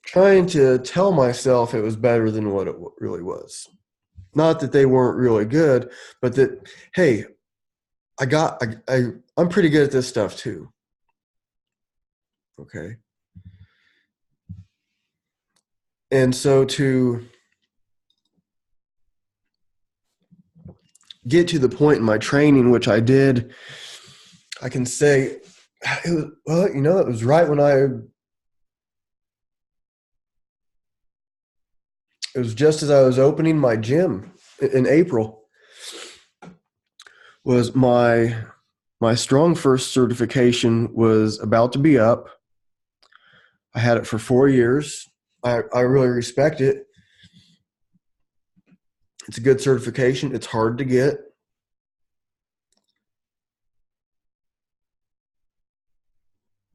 trying to tell myself it was better than what it really was. Not that they weren't really good, but that, hey, I'm pretty good at this stuff too. Okay. And so to get to the point in my training, which I did, I can say, it was right when it was just as I was opening my gym in April, was my Strong First certification was about to be up. I had it for 4 years. I really respect it. It's a good certification. It's hard to get.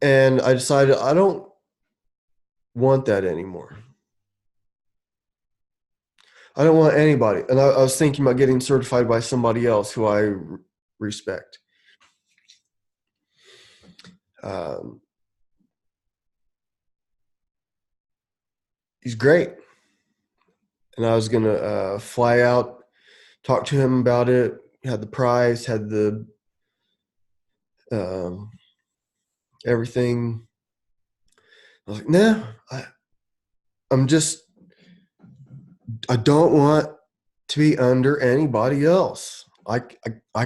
And I decided I don't want that anymore. I don't want anybody. And I was thinking about getting certified by somebody else who I respect. Um, he's great. And I was going to fly out, talk to him about it, had the price, had the um, everything. I was like, nah, I'm just, I don't want to be under anybody else. I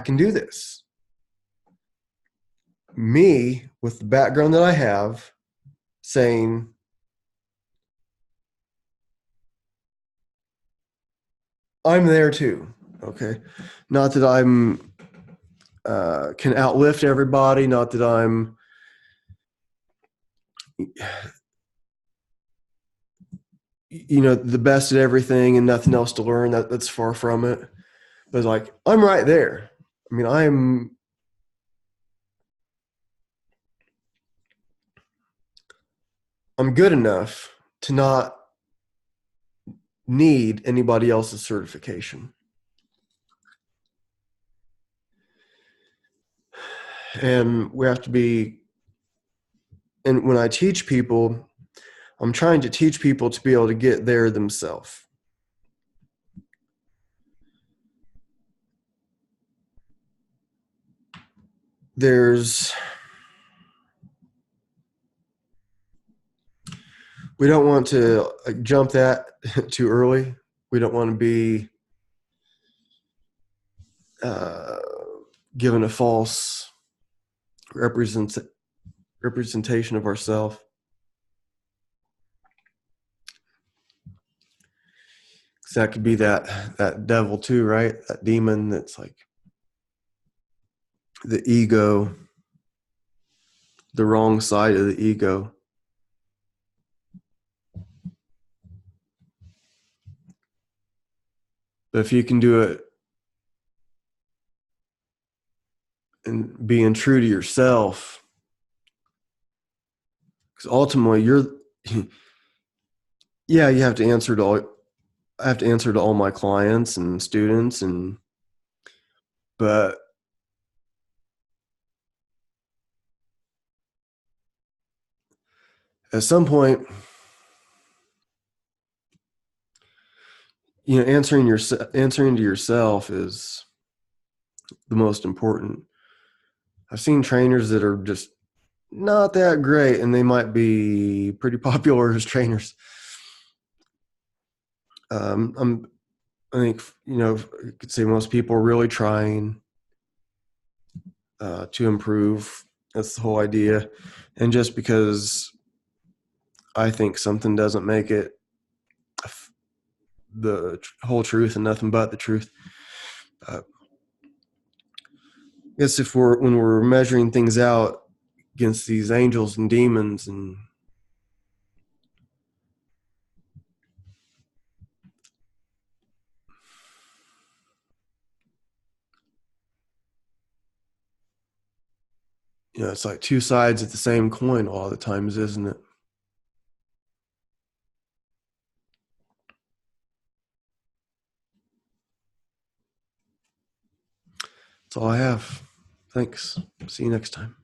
can do this. Me, with the background that I have, saying, I'm there too. Okay. Not that I'm can outlift everybody, not that I'm the best at everything and nothing else to learn. That's far from it. But like, I'm right there. I mean, I'm good enough to not need anybody else's certification. And we have to be, and when I teach people, I'm trying to teach people to be able to get there themselves. We don't want to jump that too early. We don't want to be uh, given a false representation of ourselves. Because that could be that devil too, right? That demon that's like the ego, the wrong side of the ego. But if you can do it and being true to yourself, because ultimately yeah, you have to answer to all. I have to answer to all my clients and students, but at some point, answering to yourself is the most important. I've seen trainers that are just not that great, and they might be pretty popular as trainers. I think you could say most people are really trying to improve. That's the whole idea. And just because I think something doesn't make it the whole truth and nothing but the truth. I guess when we're measuring things out against these angels and demons and it's like two sides of the same coin all the times, isn't it? That's all I have. Thanks. See you next time.